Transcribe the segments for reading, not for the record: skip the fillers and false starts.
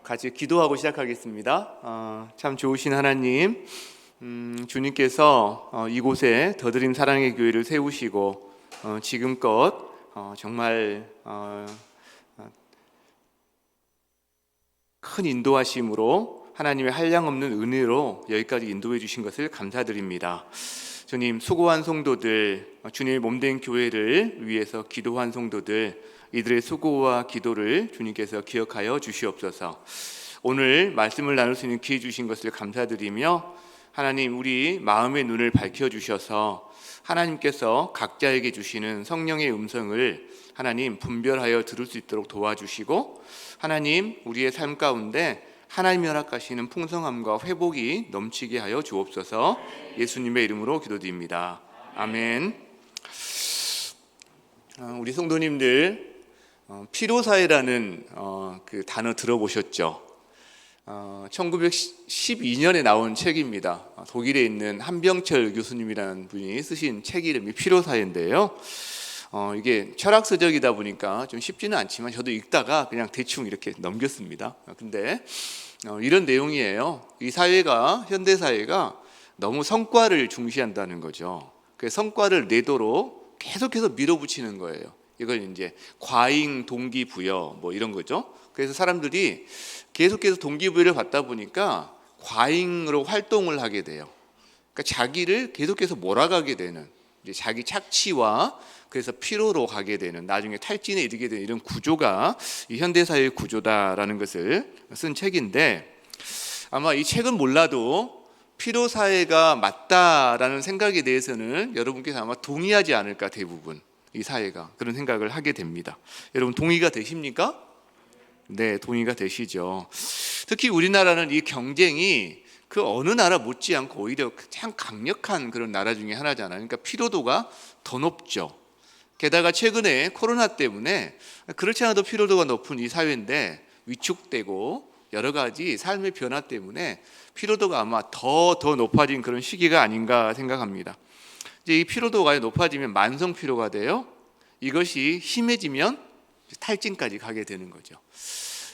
같이 기도하고 시작하겠습니다. 참 좋으신 하나님, 주님께서 이곳에 더드림 사랑의 교회를 세우시고 지금껏 정말 큰 인도하심으로 하나님의 한량없는 은혜로 여기까지 인도해 주신 것을 감사드립니다. 주님, 수고한 성도들, 주님의 몸된 교회를 위해서 기도한 성도들, 이들의 수고와 기도를 주님께서 기억하여 주시옵소서. 오늘 말씀을 나눌 수 있는 기회 주신 것을 감사드리며, 하나님, 우리 마음의 눈을 밝혀주셔서 하나님께서 각자에게 주시는 성령의 음성을 하나님 분별하여 들을 수 있도록 도와주시고, 하나님, 우리의 삶 가운데 하나님이 허락하시는 풍성함과 회복이 넘치게 하여 주옵소서. 예수님의 이름으로 기도드립니다. 아멘. 우리 성도님들, 피로사회라는 그 단어 들어보셨죠? 1912년에 나온 책입니다. 독일에 있는 한병철 교수님이라는 분이 쓰신 책 이름이 피로사회인데요. 이게 철학서적이다 보니까 좀 쉽지는 않지만 저도 읽다가 그냥 대충 이렇게 넘겼습니다. 근데 이런 내용이에요. 이 사회가, 현대 사회가 너무 성과를 중시한다는 거죠. 그 성과를 내도록 계속해서 밀어붙이는 거예요. 이걸 이제 과잉 동기부여 뭐 이런 거죠. 그래서 사람들이 계속해서 동기부여를 받다 보니까 과잉으로 활동을 하게 돼요. 그러니까 자기를 계속해서 몰아가게 되는, 이제 자기 착취와 그래서 피로로 가게 되는, 나중에 탈진에 이르게 되는 이런 구조가 이 현대사회의 구조다라는 것을 쓴 책인데, 아마 이 책은 몰라도 피로사회가 맞다라는 생각에 대해서는 여러분께서 아마 동의하지 않을까, 대부분 이 사회가 그런 생각을 하게 됩니다. 여러분 동의가 되십니까? 네, 동의가 되시죠. 특히 우리나라는 이 경쟁이 그 어느 나라 못지않고 오히려 참 강력한 그런 나라 중에 하나잖아요. 그러니까 피로도가 더 높죠. 게다가 최근에 코로나 때문에 그렇지 않아도 피로도가 높은 이 사회인데 위축되고 여러 가지 삶의 변화 때문에 피로도가 아마 더 높아진 그런 시기가 아닌가 생각합니다. 이제 이 피로도가 높아지면 만성 피로가 돼요. 이것이 심해지면 탈진까지 가게 되는 거죠.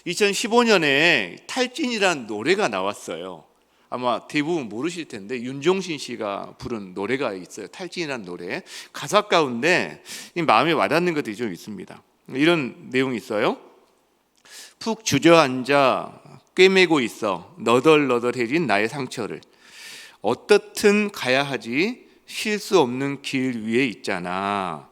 2015년에 탈진이라는 노래가 나왔어요. 아마 대부분 모르실 텐데 윤종신 씨가 부른 노래가 있어요. 탈진이라는 노래. 가사 가운데 마음에 와닿는 것들이 좀 있습니다. 이런 내용이 있어요. 푹 주저앉아 꿰매고 있어 너덜너덜해진 나의 상처를 어떻든 가야 하지 쉴 수 없는 길 위에 있잖아.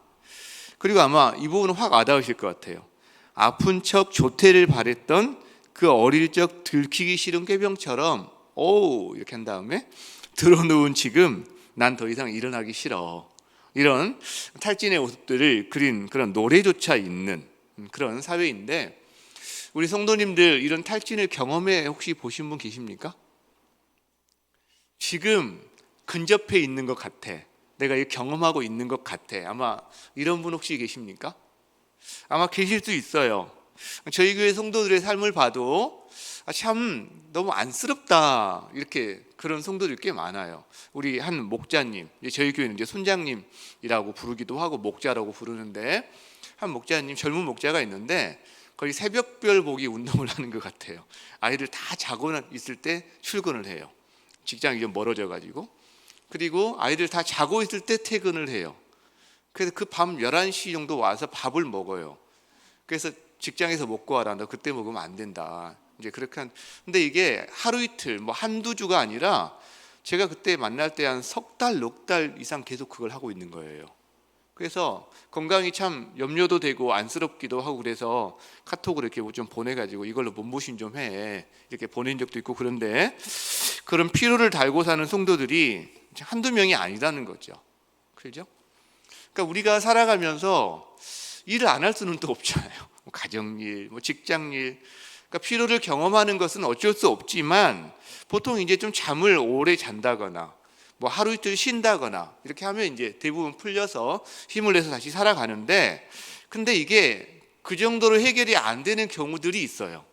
그리고 아마 이 부분은 확 와닿으실 것 같아요. 아픈 척 조퇴를 바랬던 그 어릴 적 들키기 싫은 꾀병처럼 오 이렇게 한 다음에 들어누운 지금 난 더 이상 일어나기 싫어. 이런 탈진의 모습들을 그린 그런 노래조차 있는 그런 사회인데, 우리 성도님들 이런 탈진을 경험해 혹시 보신 분 계십니까? 지금 근접해 있는 것 같아. 내가 이 경험하고 있는 것 같아. 아마 이런 분 혹시 계십니까? 아마 계실 수 있어요. 저희 교회 성도들의 삶을 봐도 참 너무 안쓰럽다, 이렇게 그런 성도들이 꽤 많아요. 우리 한 목자님, 저희 교회는 이제 손장님이라고 부르기도 하고 목자라고 부르는데, 한 목자님, 젊은 목자가 있는데 거의 새벽별 보기 운동을 하는 것 같아요. 아이들 다 자고 있을 때 출근을 해요. 직장이 좀 멀어져 가지고. 그리고 아이들 다 자고 있을 때 퇴근을 해요. 그래서 그 밤 11시 정도 와서 밥을 먹어요. 그래서 직장에서 먹고 와라. 너 그때 먹으면 안 된다. 이제 그렇게 근데 이게 하루 이틀, 뭐 한두 주가 아니라 제가 그때 만날 때 한 석 달, 넉 달 이상 계속 그걸 하고 있는 거예요. 그래서 건강이 참 염려도 되고 안쓰럽기도 하고, 그래서 카톡으로 이렇게 좀 보내가지고 이걸로 몸보신 좀 해, 이렇게 보낸 적도 있고. 그런데 그런 피로를 달고 사는 성도들이 한두 명이 아니라는 거죠. 그렇죠? 그러니까 우리가 살아가면서 일을 안 할 수는 또 없잖아요. 뭐 가정일, 뭐 직장일. 그러니까 피로를 경험하는 것은 어쩔 수 없지만, 보통 이제 좀 잠을 오래 잔다거나 뭐 하루 이틀 쉰다거나 이렇게 하면 이제 대부분 풀려서 힘을 내서 다시 살아가는데, 근데 이게 그 정도로 해결이 안 되는 경우들이 있어요.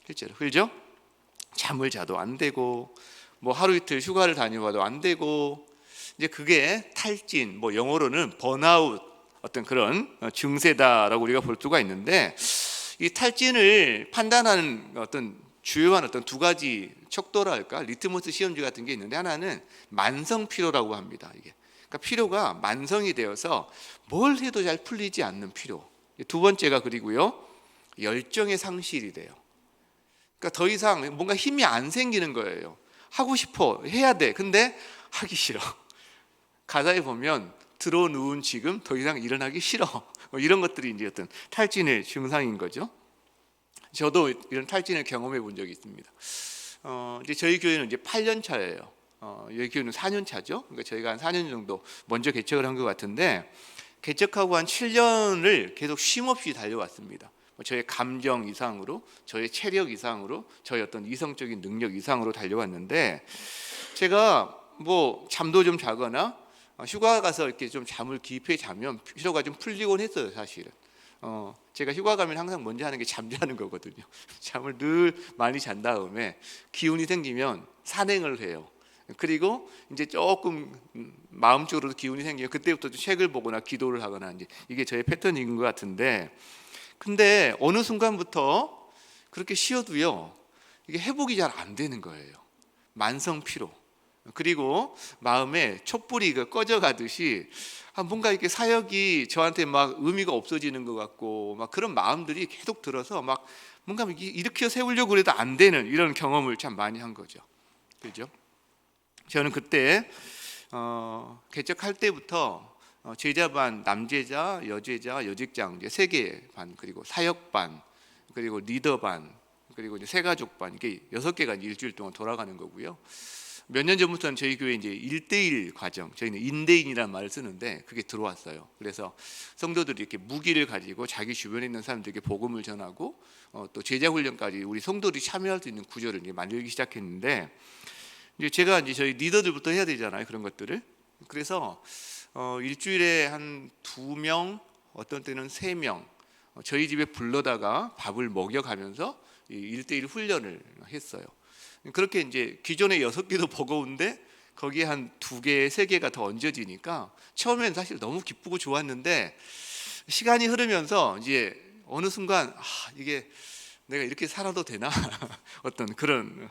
실제로. 그렇죠? 잠을 자도 안 되고, 뭐 하루 이틀 휴가를 다녀와도 안 되고, 이제 그게 탈진, 뭐 영어로는 번아웃, 어떤 그런 증세다라고 우리가 볼 수가 있는데, 이 탈진을 판단하는 어떤 주요한 어떤 두 가지 척도랄까 리트머스 시험지 같은 게 있는데, 하나는 만성 피로라고 합니다. 이게 그러니까 피로가 만성이 되어서 뭘 해도 잘 풀리지 않는 피로. 두 번째가 그리고요, 열정의 상실이 돼요. 그러니까 더 이상 뭔가 힘이 안 생기는 거예요. 하고 싶어, 해야 돼, 근데 하기 싫어. 가사에 보면 들어 누운 지금 더 이상 일어나기 싫어, 뭐 이런 것들이 이제 어떤 탈진의 증상인 거죠. 저도 이런 탈진을 경험해 본 적이 있습니다. 이제 저희 교회는 이제 8년 차예요. 여기 교회는 4년 차죠. 그러니까 저희가 한 4년 정도 먼저 개척을 한 것 같은데, 개척하고 한 7년을 계속 쉼없이 달려왔습니다. 저의 감정 이상으로, 저의 체력 이상으로, 저의 어떤 이성적인 능력 이상으로 달려왔는데, 제가 뭐 잠도 좀 자거나 휴가 가서 이렇게 좀 잠을 깊이 자면 피로가 좀 풀리곤 했어요, 사실은. 제가 휴가 가면 항상 먼저 하는 게 잠자는 거거든요. 잠을 늘 많이 잔 다음에 기운이 생기면 산행을 해요. 그리고 이제 조금 마음적으로도 기운이 생기면 그때부터 책을 보거나 기도를 하거나, 이제 이게 저의 패턴인 것 같은데, 근데 어느 순간부터 그렇게 쉬어도요, 이게 회복이 잘 안 되는 거예요. 만성 피로. 그리고 마음에 촛불이 꺼져 가듯이 뭔가 이렇게 사역이 저한테 막 의미가 없어지는 것 같고, 막 그런 마음들이 계속 들어서 막 뭔가 일으켜 세우려고 해도 안 되는 이런 경험을 참 많이 한 거죠. 그죠? 저는 그때 개척할 때부터 제자반, 남제자, 여제자, 여직장 이제 3개 반, 그리고 사역반, 그리고 리더반, 그리고 이제 새가족반, 이게 6개가 일주일 동안 돌아가는 거고요. 몇 년 전부터는 저희 교회 이제 1대1 과정, 저희는 인대인이라는 말을 쓰는데 그게 들어왔어요. 그래서 성도들이 이렇게 무기를 가지고 자기 주변에 있는 사람들에게 복음을 전하고, 또 제자 훈련까지 우리 성도들이 참여할 수 있는 구조를 이제 만들기 시작했는데, 이제 제가 이제 저희 리더들부터 해야 되잖아요, 그런 것들을. 그래서 일주일에 한 2명, 어떤 때는 3명 저희 집에 불러다가 밥을 먹여가면서 1대1 훈련을 했어요. 그렇게 이제 기존에 6개도 버거운데 거기에 한 2개, 3개가 더 얹어지니까 처음엔 사실 너무 기쁘고 좋았는데, 시간이 흐르면서 이제 어느 순간 이게 내가 이렇게 살아도 되나 어떤 그런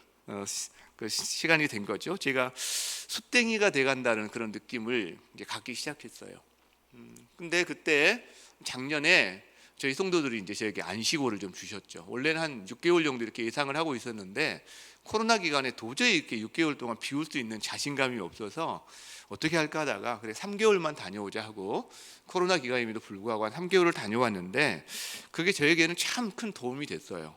그 시간이 된 거죠. 제가 숫댕이가 돼간다는 그런 느낌을 이제 갖기 시작했어요. 근데 그때 작년에 저희 성도들이 이제 저에게 안식오를 좀 주셨죠. 원래는 한 6개월 정도 이렇게 예상을 하고 있었는데, 코로나 기간에 도저히 이렇게 6개월 동안 비울 수 있는 자신감이 없어서 어떻게 할까 하다가, 그래 3개월만 다녀오자 하고 코로나 기간임에도 불구하고 한 3개월을 다녀왔는데, 그게 저에게는 참 큰 도움이 됐어요.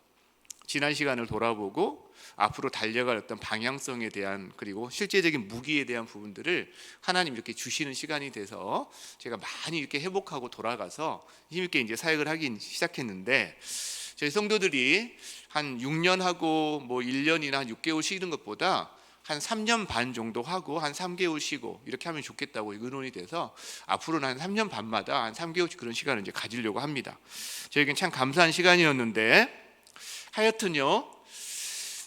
지난 시간을 돌아보고 앞으로 달려갈 어떤 방향성에 대한, 그리고 실제적인 무기에 대한 부분들을 하나님 이렇게 주시는 시간이 돼서 제가 많이 이렇게 회복하고 돌아가서 힘있게 이제 사역을 하기 시작했는데, 저희 성도들이 한 6년 하고 뭐 1년이나 한 6개월 쉬는 것보다 한 3년 반 정도 하고 한 3개월 쉬고 이렇게 하면 좋겠다고 의논이 돼서 앞으로는 한 3년 반마다 한 3개월씩 그런 시간을 이제 가지려고 합니다. 저에겐 참 감사한 시간이었는데, 하여튼요,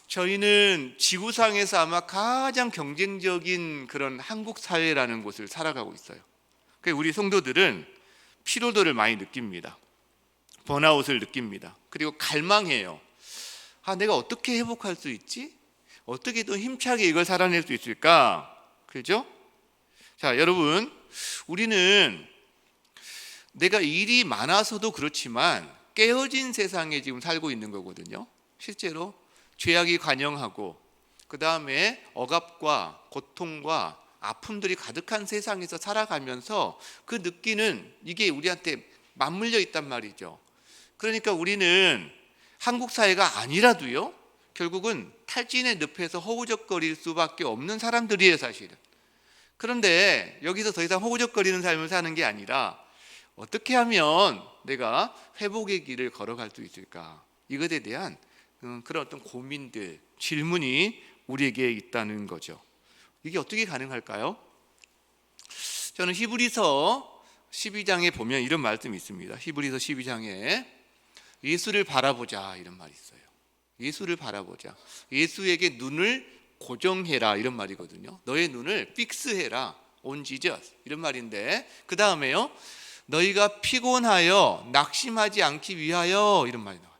저희는 지구상에서 아마 가장 경쟁적인 그런 한국 사회라는 곳을 살아가고 있어요. 그래서 우리 성도들은 피로도를 많이 느낍니다. 번아웃을 느낍니다. 그리고 갈망해요. 내가 어떻게 회복할 수 있지? 어떻게 더 힘차게 이걸 살아낼 수 있을까? 그죠? 자, 여러분, 우리는 내가 일이 많아서도 그렇지만 깨어진 세상에 지금 살고 있는 거거든요. 실제로 죄악이 관영하고, 그 다음에 억압과 고통과 아픔들이 가득한 세상에서 살아가면서 그 느끼는 이게 우리한테 맞물려 있단 말이죠. 그러니까 우리는 한국 사회가 아니라도요, 결국은 탈진의 늪에서 허우적거릴 수밖에 없는 사람들이에요, 사실은. 그런데 여기서 더 이상 허우적거리는 삶을 사는 게 아니라, 어떻게 하면 내가 회복의 길을 걸어갈 수 있을까? 이것에 대한 그런 어떤 고민들, 질문이 우리에게 있다는 거죠. 이게 어떻게 가능할까요? 저는 히브리서 12장에 보면 이런 말씀이 있습니다. 히브리서 12장에 예수를 바라보자, 이런 말이 있어요. 예수를 바라보자. 예수에게 눈을 고정해라, 이런 말이거든요. 너의 눈을 픽스해라, on Jesus, 이런 말인데, 그 다음에요, 너희가 피곤하여 낙심하지 않기 위하여, 이런 말이 나와요.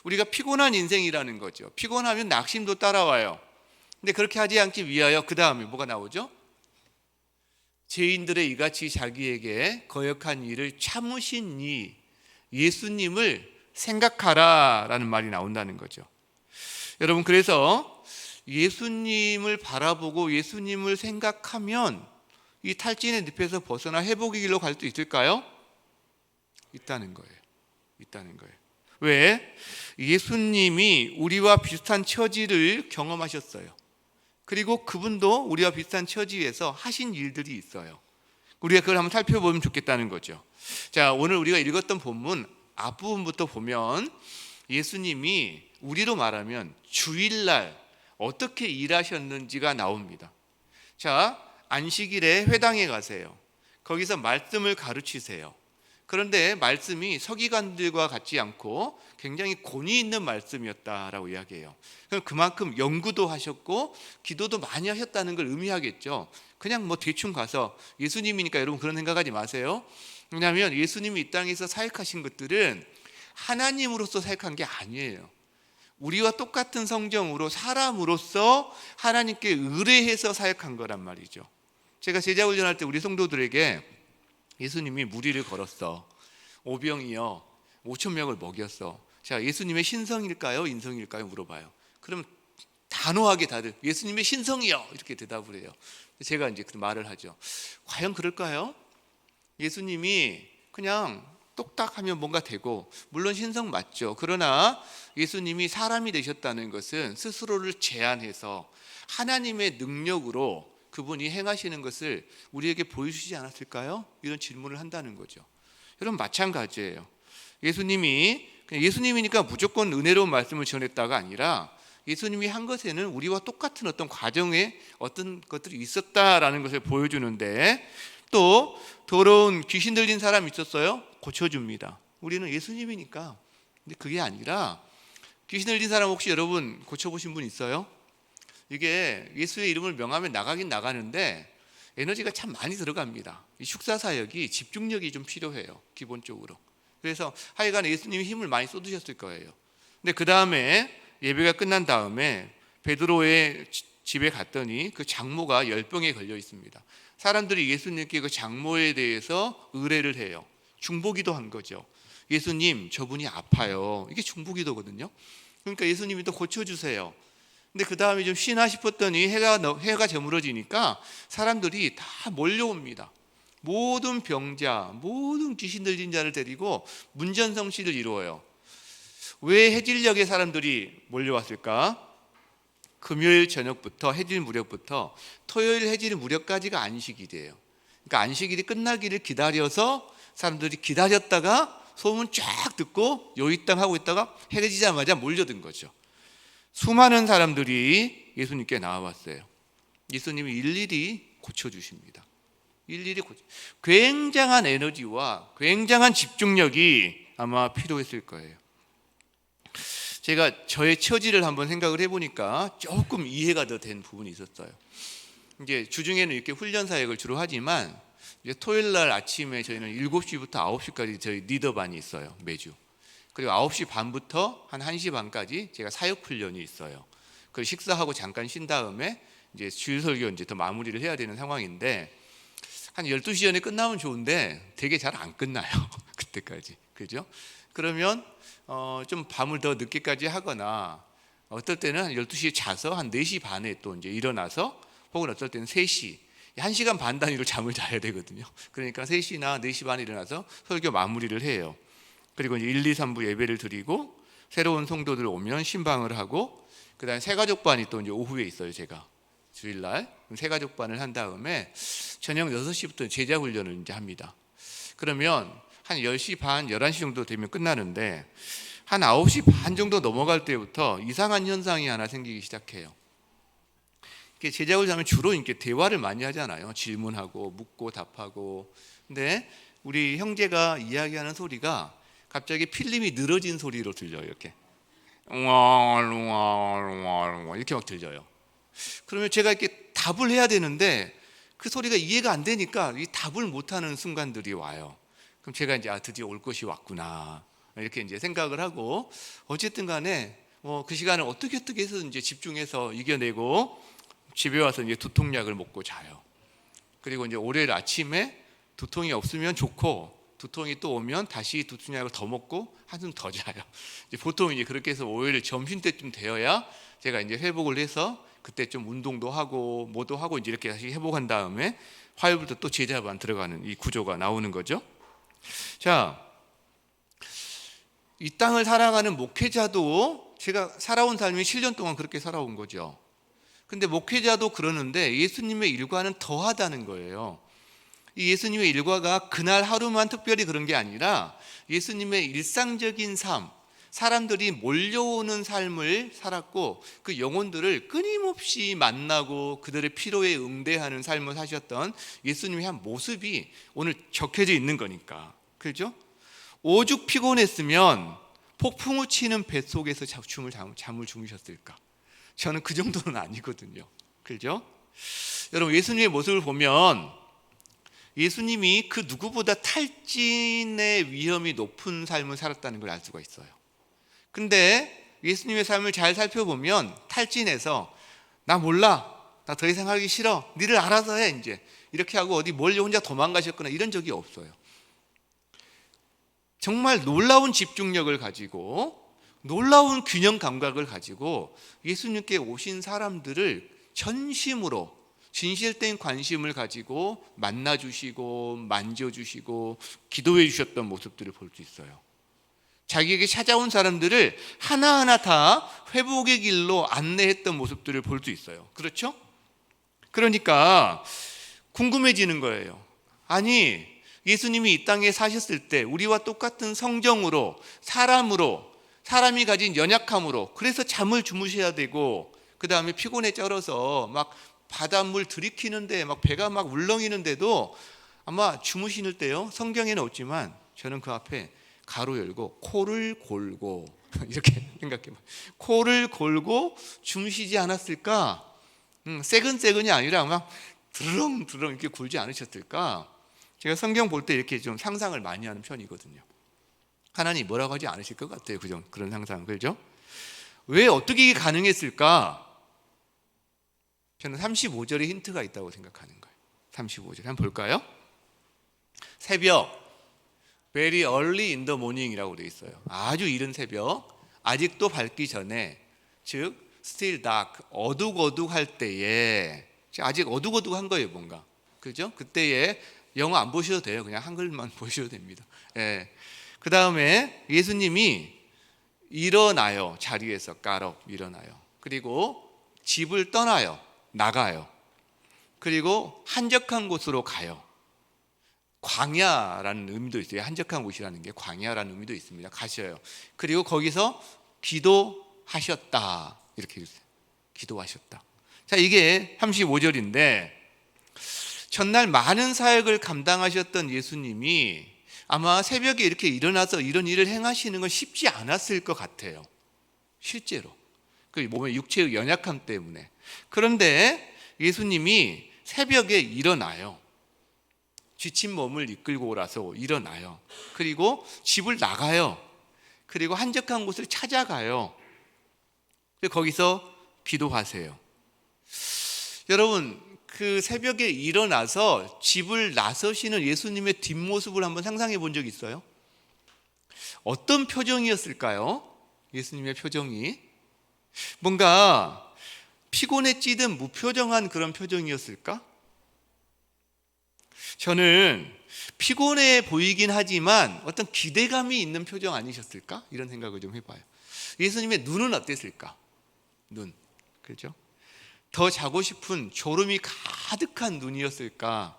우리가 피곤한 인생이라는 거죠. 피곤하면 낙심도 따라와요. 근데 그렇게 하지 않기 위하여 그 다음에 뭐가 나오죠? 죄인들의 이같이 자기에게 거역한 일을 참으신 이 예수님을 생각하라라는 말이 나온다는 거죠. 여러분, 그래서 예수님을 바라보고 예수님을 생각하면 이 탈진의 늪에서 벗어나 회복의 길로 갈 수 있을까요? 있다는 거예요. 있다는 거예요. 왜? 예수님이 우리와 비슷한 처지를 경험하셨어요. 그리고 그분도 우리와 비슷한 처지에서 하신 일들이 있어요. 우리가 그걸 한번 살펴보면 좋겠다는 거죠. 자, 오늘 우리가 읽었던 본문 앞부분부터 보면 예수님이 우리로 말하면 주일날 어떻게 일하셨는지가 나옵니다. 자, 안식일에 회당에 가세요. 거기서 말씀을 가르치세요. 그런데 말씀이 서기관들과 같지 않고 굉장히 권위 있는 말씀이었다라고 이야기해요. 그만큼 연구도 하셨고 기도도 많이 하셨다는 걸 의미하겠죠. 그냥 뭐 대충 가서 예수님이니까 여러분 그런 생각하지 마세요. 왜냐하면 예수님이 이 땅에서 사역하신 것들은 하나님으로서 사역한 게 아니에요. 우리와 똑같은 성정으로 사람으로서 하나님께 의뢰해서 사역한 거란 말이죠. 제가 제자훈련할 때 우리 성도들에게 예수님이 무리를 걸었어. 오병이어 5천 명을 먹였어. 자, 예수님의 신성일까요? 인성일까요? 물어봐요. 그럼 단호하게 다들 예수님의 신성이요 이렇게 대답을 해요. 제가 이제 그 말을 하죠. 과연 그럴까요? 예수님이 그냥 똑딱하면 뭔가 되고, 물론 신성 맞죠. 그러나 예수님이 사람이 되셨다는 것은 스스로를 제한해서 하나님의 능력으로 그분이 행하시는 것을 우리에게 보여주시지 않았을까요? 이런 질문을 한다는 거죠. 여러분, 마찬가지예요. 예수님이 그냥 예수님이니까 무조건 은혜로운 말씀을 전했다가 아니라 예수님이 한 것에는 우리와 똑같은 어떤 과정에 어떤 것들이 있었다라는 것을 보여주는데, 또 더러운 귀신 들린 사람 있었어요? 고쳐줍니다. 우리는 예수님이니까. 근데 그게 아니라 귀신 들린 사람 혹시 여러분 고쳐보신 분 있어요? 이게 예수의 이름을 명하면 나가긴 나가는데 에너지가 참 많이 들어갑니다. 이 축사 사역이 집중력이 좀 필요해요, 기본적으로. 그래서 하여간 예수님이 힘을 많이 쏟으셨을 거예요. 근데 그 다음에 예배가 끝난 다음에 베드로의 집에 갔더니 그 장모가 열병에 걸려 있습니다. 사람들이 예수님께 그 장모에 대해서 의뢰를 해요. 중보기도 한 거죠. 예수님, 저분이 아파요. 이게 중보기도거든요. 그러니까 예수님이 또 고쳐주세요. 근데 그 다음에 좀 쉬나 싶었더니 해가 저물어지니까 사람들이 다 몰려옵니다. 모든 병자, 모든 귀신 들린 자를 데리고 문전성시를 이루어요. 왜 해질녘에 사람들이 몰려왔을까? 금요일 저녁부터 해질 무렵부터 토요일 해질 무렵까지가 안식일이에요. 그러니까 안식일이 끝나기를 기다려서 사람들이 기다렸다가 소문 쫙 듣고 요이땅 하고 있다가 해가 지자마자 몰려든 거죠. 수많은 사람들이 예수님께 나와봤어요. 예수님이 일일이 고쳐주십니다. 일일이 굉장한 에너지와 굉장한 집중력이 아마 필요했을 거예요. 제가 저의 처지를 한번 생각을 해보니까 조금 이해가 더 된 부분이 있었어요. 이제 주중에는 이렇게 훈련 사역을 주로 하지만 이제 토요일 날 아침에 저희는 7시부터 9시까지 저희 리더반이 있어요, 매주. 그리고 9시 반부터 한 1시 반까지 제가 사역 훈련이 있어요. 그리고 식사하고 잠깐 쉰 다음에 이제 주일 설교 이제 더 마무리를 해야 되는 상황인데, 한 12시 전에 끝나면 좋은데 되게 잘 안 끝나요. 그때까지. 그죠? 그러면 좀 밤을 더 늦게까지 하거나, 어떨 때는 한 12시에 자서 한 4시 반에 또 이제 일어나서, 혹은 어떨 때는 3시, 1시간 반 단위로 잠을 자야 되거든요. 그러니까 3시나 4시 반에 일어나서 설교 마무리를 해요. 그리고 이제 1, 2, 3부 예배를 드리고, 새로운 성도들 오면 신방을 하고, 그다음에 새가족반이 또 이제 오후에 있어요. 제가 주일날 새가족반을 한 다음에 저녁 6시부터 제자 훈련을 이제 합니다. 그러면 한 10시 반, 11시 정도 되면 끝나는데, 한 9시 반 정도 넘어갈 때부터 이상한 현상이 하나 생기기 시작해요. 제자훈련 하면 주로 이렇게 대화를 많이 하잖아요. 질문하고 묻고 답하고. 근데 우리 형제가 이야기하는 소리가 갑자기 필름이 늘어진 소리로 들려요. 이렇게 이렇게 막 들려요. 그러면 제가 이렇게 답을 해야 되는데 그 소리가 이해가 안 되니까 이 답을 못하는 순간들이 와요. 그럼 제가 이제 드디어 올 것이 왔구나. 이렇게 이제 생각을 하고 어쨌든 간에 그 시간을 어떻게 해서 이제 집중해서 이겨내고 집에 와서 이제 두통약을 먹고 자요. 그리고 이제 월요일 아침에 두통이 없으면 좋고 두통이 또 오면 다시 두통약을 더 먹고 한숨 더 자요. 이제 보통 이제 그렇게 해서 월요일 점심 때쯤 되어야 제가 이제 회복을 해서 그때 좀 운동도 하고 뭐도 하고 이제 이렇게 다시 회복한 다음에 화요일부터 또 제자반 들어가는 이 구조가 나오는 거죠. 자, 이 땅을 살아가는 목회자도 제가 살아온 삶이 7년 동안 그렇게 살아온 거죠. 근데 목회자도 그러는데 예수님의 일과는 더하다는 거예요. 이 예수님의 일과가 그날 하루만 특별히 그런 게 아니라 예수님의 일상적인 삶, 사람들이 몰려오는 삶을 살았고 그 영혼들을 끊임없이 만나고 그들의 필요에 응대하는 삶을 사셨던 예수님의 한 모습이 오늘 적혀져 있는 거니까. 그렇죠? 오죽 피곤했으면 폭풍우 치는 뱃속에서 잠을 주무셨을까? 저는 그 정도는 아니거든요. 그렇죠? 여러분, 예수님의 모습을 보면 예수님이 그 누구보다 탈진의 위험이 높은 삶을 살았다는 걸 알 수가 있어요. 근데 예수님의 삶을 잘 살펴보면 탈진해서 나 몰라, 나 더 이상 하기 싫어, 니들 알아서 해, 이제 이렇게 하고 어디 멀리 혼자 도망가셨거나 이런 적이 없어요. 정말 놀라운 집중력을 가지고 놀라운 균형 감각을 가지고 예수님께 오신 사람들을 전심으로 진실된 관심을 가지고 만나주시고 만져주시고 기도해 주셨던 모습들을 볼 수 있어요. 자기에게 찾아온 사람들을 하나하나 다 회복의 길로 안내했던 모습들을 볼 수 있어요. 그렇죠? 그러니까 궁금해지는 거예요. 아니, 예수님이 이 땅에 사셨을 때 우리와 똑같은 성정으로 사람이 가진 연약함으로 그래서 잠을 주무셔야 되고 그 다음에 피곤에 쩔어서 막 바닷물 들이키는데 막 배가 막 울렁이는데도 아마 주무시는 때요, 성경에는 없지만 저는 그 앞에 가로 열고 코를 골고 이렇게 생각해봐요. 코를 골고 주무시지 않았을까? 새근새근이 아니라 막 드렁드렁 이렇게 굴지 않으셨을까? 제가 성경 볼 때 이렇게 좀 상상을 많이 하는 편이거든요. 하나님 뭐라고 하지 않으실 것 같아요. 그런 상상, 그렇죠? 왜 어떻게 이게 가능했을까? 저는 35절에 힌트가 있다고 생각하는 거예요. 35절 한번 볼까요? 새벽, very early in the morning이라고 되어 있어요. 아주 이른 새벽, 아직도 밝기 전에, 즉 still dark, 어둑어둑할 때에, 아직 어둑어둑한 거예요, 뭔가. 그죠? 그때에 영어 안 보셔도 돼요. 그냥 한글만 보셔도 됩니다. 예. 그 다음에 예수님이 일어나요. 자리에서 까럭 일어나요. 그리고 집을 떠나요. 나가요. 그리고 한적한 곳으로 가요. 광야라는 의미도 있어요. 한적한 곳이라는 게 광야라는 의미도 있습니다. 가셔요. 그리고 거기서 기도하셨다. 이렇게 해주세요. 기도하셨다. 자, 이게 35절인데 전날 많은 사역을 감당하셨던 예수님이 아마 새벽에 이렇게 일어나서 이런 일을 행하시는 건 쉽지 않았을 것 같아요. 실제로. 그 몸의 육체의 연약함 때문에. 그런데 예수님이 새벽에 일어나요. 지친 몸을 이끌고 오라서 일어나요. 그리고 집을 나가요. 그리고 한적한 곳을 찾아가요. 거기서 기도하세요. 여러분, 그 새벽에 일어나서 집을 나서시는 예수님의 뒷모습을 한번 상상해 본 적 있어요? 어떤 표정이었을까요? 예수님의 표정이 뭔가 피곤에 찌든 무표정한 그런 표정이었을까? 저는 피곤해 보이긴 하지만 어떤 기대감이 있는 표정 아니셨을까? 이런 생각을 좀 해봐요. 예수님의 눈은 어땠을까? 눈, 그렇죠? 더 자고 싶은 졸음이 가득한 눈이었을까?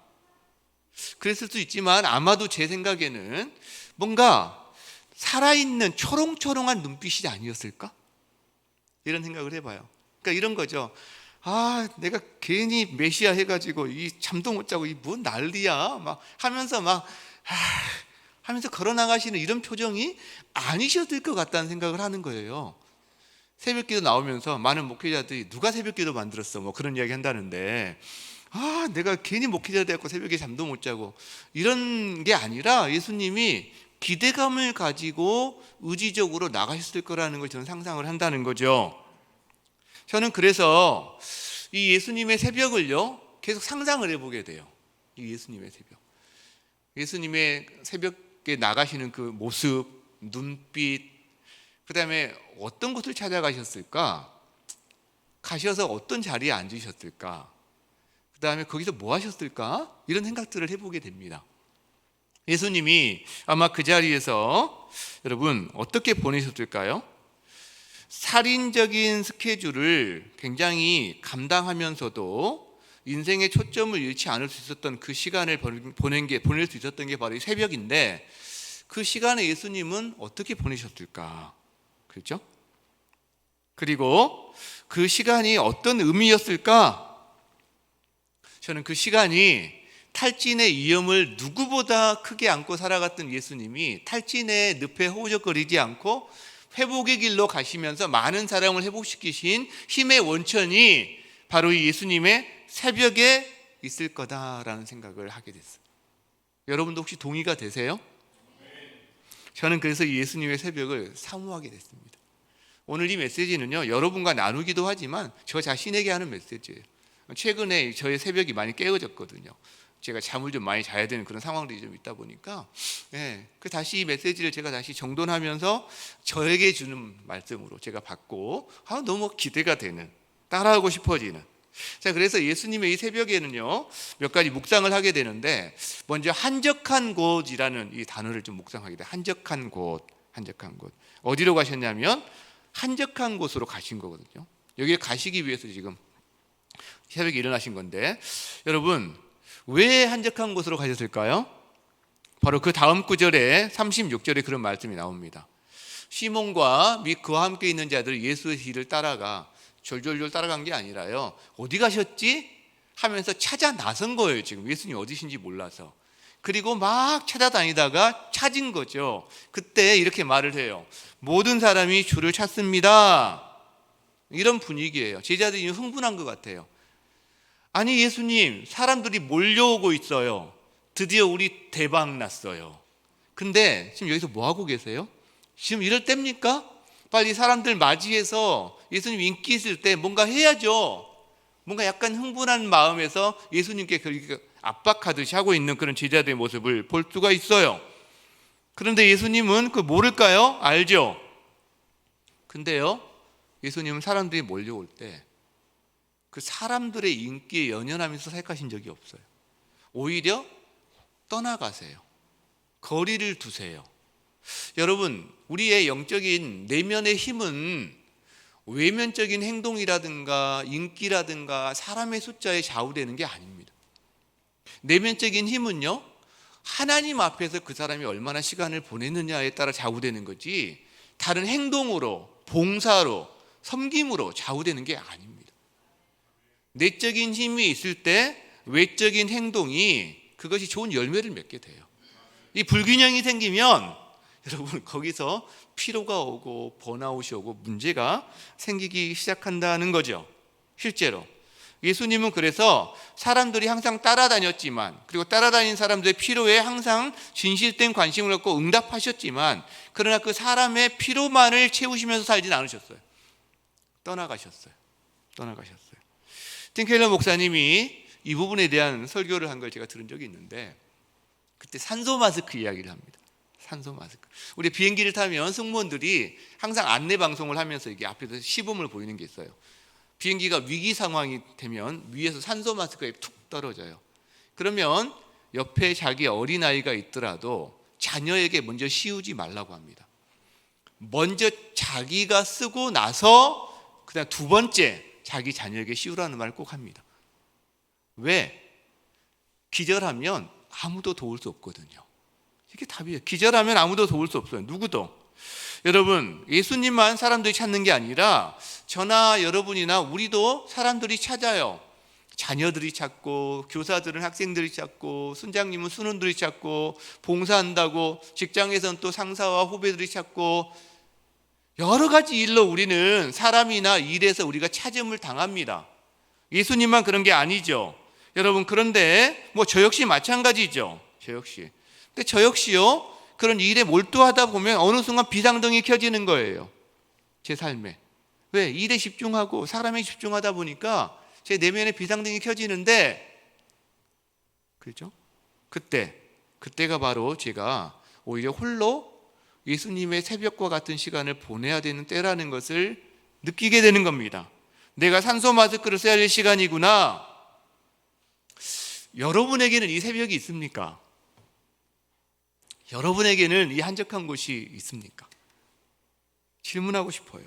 그랬을 수도 있지만 아마도 제 생각에는 뭔가 살아있는 초롱초롱한 눈빛이 아니었을까? 이런 생각을 해봐요. 그러니까 이런 거죠. 아, 내가 괜히 메시아 해가지고 이 잠도 못 자고 이 뭔 난리야 막 하면서 하면서 걸어나가시는 이런 표정이 아니셨을 것 같다는 생각을 하는 거예요. 새벽기도 나오면서 많은 목회자들이 누가 새벽기도 만들었어 뭐 그런 이야기 한다는데, 내가 괜히 목회자 되었고 새벽에 잠도 못 자고 이런 게 아니라 예수님이 기대감을 가지고 의지적으로 나가셨을 거라는 걸 저는 상상을 한다는 거죠. 저는 그래서 이 예수님의 새벽을요 계속 상상을 해보게 돼요. 이 예수님의 새벽, 예수님의 새벽에 나가시는 그 모습, 눈빛, 그 다음에 어떤 곳을 찾아가셨을까, 가셔서 어떤 자리에 앉으셨을까, 그 다음에 거기서 뭐 하셨을까, 이런 생각들을 해보게 됩니다. 예수님이 아마 그 자리에서 여러분 어떻게 보내셨을까요? 살인적인 스케줄을 굉장히 감당하면서도 인생의 초점을 잃지 않을 수 있었던 그 시간을 보낼 수 있었던 게 바로 이 새벽인데, 그 시간에 예수님은 어떻게 보내셨을까? 그렇죠? 그리고 그 시간이 어떤 의미였을까? 저는 그 시간이 탈진의 위험을 누구보다 크게 안고 살아갔던 예수님이 탈진의 늪에 허우적거리지 않고 회복의 길로 가시면서 많은 사람을 회복시키신 힘의 원천이 바로 이 예수님의 새벽에 있을 거다라는 생각을 하게 됐어요. 여러분도 혹시 동의가 되세요? 저는 그래서 이 예수님의 새벽을 사모하게 됐습니다. 오늘 이 메시지는요 여러분과 나누기도 하지만 저 자신에게 하는 메시지예요. 최근에 저의 새벽이 많이 깨어졌거든요. 제가 잠을 좀 많이 자야 되는 그런 상황들이 좀 있다 보니까 그 다시 이 메시지를 제가 다시 정돈하면서 저에게 주는 말씀으로 제가 받고 너무 기대가 되는, 따라하고 싶어지는. 자, 그래서 예수님의 이 새벽에는요 몇 가지 묵상을 하게 되는데, 먼저 한적한 곳이라는 이 단어를 좀 묵상하게 돼요. 한적한 곳, 한적한 곳. 어디로 가셨냐면 한적한 곳으로 가신 거거든요. 여기에 가시기 위해서 지금 새벽에 일어나신 건데, 여러분 왜 한적한 곳으로 가셨을까요? 바로 그 다음 구절에 36절에 그런 말씀이 나옵니다. 시몬과 및 그와 함께 있는 자들이 예수의 뒤를 따라가, 졸졸졸 따라간 게 아니라요, 어디 가셨지? 하면서 찾아 나선 거예요. 지금 예수님 어디신지 몰라서. 그리고 막 찾아다니다가 찾은 거죠. 그때 이렇게 말을 해요. 모든 사람이 주를 찾습니다. 이런 분위기예요. 제자들이 흥분한 것 같아요. 아니 예수님, 사람들이 몰려오고 있어요. 드디어 우리 대박 났어요. 근데 지금 여기서 뭐 하고 계세요? 지금 이럴 때입니까? 빨리 사람들 맞이해서 예수님 인기 있을 때 뭔가 해야죠. 뭔가 약간 흥분한 마음에서 예수님께 그렇게 압박하듯이 하고 있는 그런 제자들의 모습을 볼 수가 있어요. 그런데 예수님은 그 모를까요? 알죠. 근데요, 예수님은 사람들이 몰려올 때 그 사람들의 인기에 연연하면서 생각하신 적이 없어요. 오히려 떠나가세요. 거리를 두세요. 여러분, 우리의 영적인 내면의 힘은 외면적인 행동이라든가 인기라든가 사람의 숫자에 좌우되는 게 아닙니다. 내면적인 힘은요, 하나님 앞에서 그 사람이 얼마나 시간을 보냈느냐에 따라 좌우되는 거지, 다른 행동으로, 봉사로, 섬김으로 좌우되는 게 아닙니다. 내적인 힘이 있을 때 외적인 행동이 그것이 좋은 열매를 맺게 돼요. 이 불균형이 생기면 여러분 거기서 피로가 오고 번아웃이 오고 문제가 생기기 시작한다는 거죠. 실제로 예수님은 그래서 사람들이 항상 따라다녔지만, 그리고 따라다닌 사람들의 필요에 항상 진실된 관심을 갖고 응답하셨지만, 그러나 그 사람의 필요만을 채우시면서 살진 않으셨어요. 떠나가셨어요. 팀 켈러 목사님이 이 부분에 대한 설교를 한 걸 제가 들은 적이 있는데, 그때 산소 마스크 이야기를 합니다. 산소 마스크. 우리 비행기를 타면 승무원들이 항상 안내 방송을 하면서 이게 앞에서 시범을 보이는 게 있어요. 비행기가 위기 상황이 되면 위에서 산소 마스크가 툭 떨어져요. 그러면 옆에 자기 어린아이가 있더라도 자녀에게 먼저 씌우지 말라고 합니다. 먼저 자기가 쓰고 나서 그다음 두 번째 자기 자녀에게 씌우라는 말을 꼭 합니다. 왜? 기절하면 아무도 도울 수 없거든요. 이게 답이에요. 기절하면 아무도 도울 수 없어요. 누구도. 여러분, 예수님만 사람들이 찾는 게 아니라 저나 여러분이나 우리도 사람들이 찾아요. 자녀들이 찾고, 교사들은 학생들이 찾고, 순장님은 순원들이 찾고, 봉사한다고 직장에서는 또 상사와 후배들이 찾고, 여러 가지 일로 우리는 사람이나 일에서 우리가 찾음을 당합니다. 예수님만 그런 게 아니죠. 여러분, 그런데 저 역시 마찬가지죠. 저 역시. 근데 저 역시요, 그런 일에 몰두하다 보면 어느 순간 비상등이 켜지는 거예요. 제 삶에. 왜? 일에 집중하고 사람에 집중하다 보니까 제 내면에 비상등이 켜지는데, 그렇죠? 그때가 바로 제가 오히려 홀로 예수님의 새벽과 같은 시간을 보내야 되는 때라는 것을 느끼게 되는 겁니다. 내가 산소 마스크를 써야 될 시간이구나. 여러분에게는 이 새벽이 있습니까? 여러분에게는 이 한적한 곳이 있습니까? 질문하고 싶어요.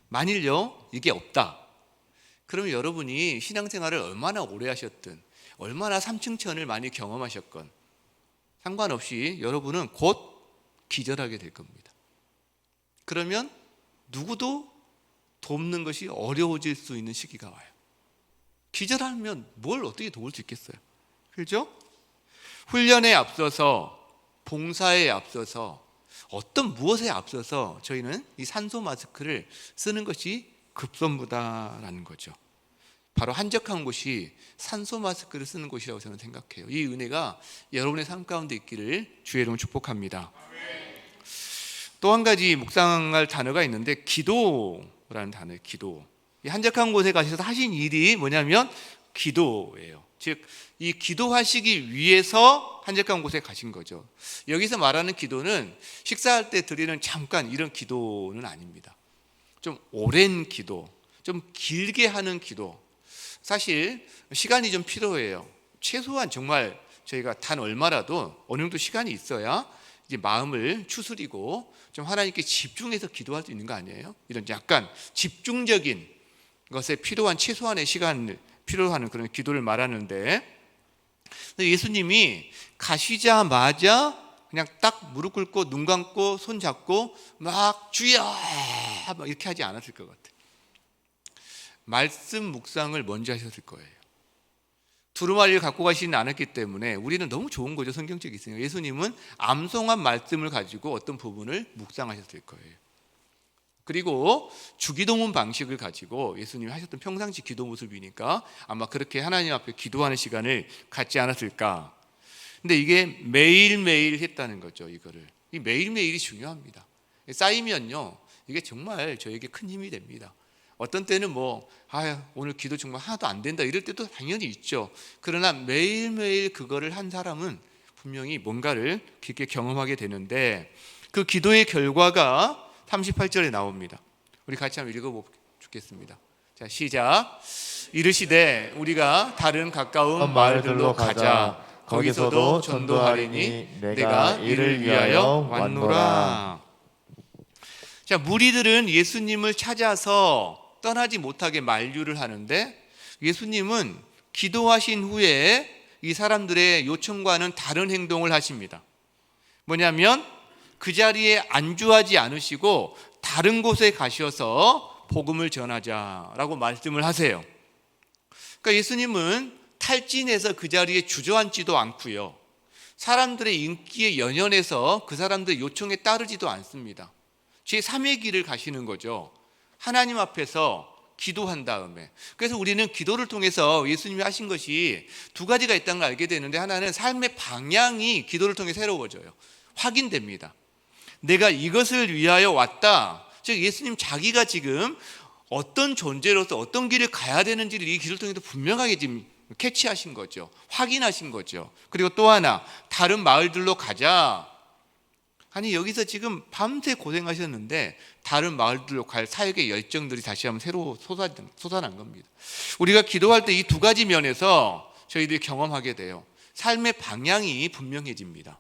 만일요, 이게 없다. 그러면 여러분이 신앙생활을 얼마나 오래 하셨든, 얼마나 삼층천을 많이 경험하셨건 상관없이 여러분은 곧 기절하게 될 겁니다. 그러면 누구도 돕는 것이 어려워질 수 있는 시기가 와요. 기절하면 뭘 어떻게 도울 수 있겠어요? 그렇죠? 훈련에 앞서서, 봉사에 앞서서, 어떤 무엇에 앞서서 저희는 이 산소 마스크를 쓰는 것이 급선무다라는 거죠. 바로 한적한 곳이 산소 마스크를 쓰는 곳이라고 저는 생각해요. 이 은혜가 여러분의 삶 가운데 있기를 주의 이름으로 축복합니다. 또 한 가지 묵상할 단어가 있는데, 기도라는 단어예요. 기도. 이 한적한 곳에 가셔서 하신 일이 뭐냐면 기도예요. 즉, 이 기도하시기 위해서 한적한 곳에 가신 거죠. 여기서 말하는 기도는 식사할 때 드리는 잠깐 이런 기도는 아닙니다. 좀 오랜 기도, 좀 길게 하는 기도. 사실 시간이 좀 필요해요. 최소한 정말 저희가 단 얼마라도 어느 정도 시간이 있어야 이제 마음을 추스리고 좀 하나님께 집중해서 기도할 수 있는 거 아니에요? 이런 약간 집중적인 것에 필요한 최소한의 시간을 필요로 하는 그런 기도를 말하는데, 예수님이 가시자마자 그냥 딱 무릎 꿇고 눈 감고 손 잡고 막 주여 막 이렇게 하지 않았을 것 같아요. 말씀 묵상을 먼저 하셨을 거예요. 두루마리를 갖고 가시지는 않았기 때문에 우리는 너무 좋은 거죠. 성경책이 있으니까. 예수님은 암송한 말씀을 가지고 어떤 부분을 묵상하셨을 거예요. 그리고 주기도문 방식을 가지고 예수님이 하셨던 평상시 기도 모습이니까 아마 그렇게 하나님 앞에 기도하는 시간을 갖지 않았을까. 근데 이게 매일매일 했다는 거죠. 이거를. 이 매일매일이 중요합니다. 쌓이면요, 이게 정말 저에게 큰 힘이 됩니다. 어떤 때는 오늘 기도 정말 하나도 안 된다 이럴 때도 당연히 있죠. 그러나 매일매일 그거를 한 사람은 분명히 뭔가를 깊게 경험하게 되는데, 그 기도의 결과가 38절에 나옵니다. 우리 같이 한번 읽어보겠습니다. 자, 시작. 이르시되 우리가 다른 가까운 마을들로 가자. 거기서도 전도하리니 내가 이를 위하여 왔노라. 자, 무리들은 예수님을 찾아서 떠나지 못하게 만류를 하는데, 예수님은 기도하신 후에 이 사람들의 요청과는 다른 행동을 하십니다. 뭐냐면 그 자리에 안주하지 않으시고 다른 곳에 가셔서 복음을 전하자라고 말씀을 하세요. 그러니까 예수님은 탈진해서 그 자리에 주저앉지도 않고요, 사람들의 인기에 연연해서 그 사람들의 요청에 따르지도 않습니다. 제3의 길을 가시는 거죠. 하나님 앞에서 기도한 다음에. 그래서 우리는 기도를 통해서 예수님이 하신 것이 두 가지가 있다는 걸 알게 되는데, 하나는 삶의 방향이 기도를 통해 새로워져요. 확인됩니다. 내가 이것을 위하여 왔다. 즉 예수님 자기가 지금 어떤 존재로서 어떤 길을 가야 되는지를 이 기도를 통해서 분명하게 지금 캐치하신 거죠. 확인하신 거죠. 그리고 또 하나, 다른 마을들로 가자. 아니, 여기서 지금 밤새 고생하셨는데 다른 마을들로 갈 사역의 열정들이 다시 한번 새로 솟아난 겁니다. 우리가 기도할 때 이 두 가지 면에서 저희들이 경험하게 돼요. 삶의 방향이 분명해집니다.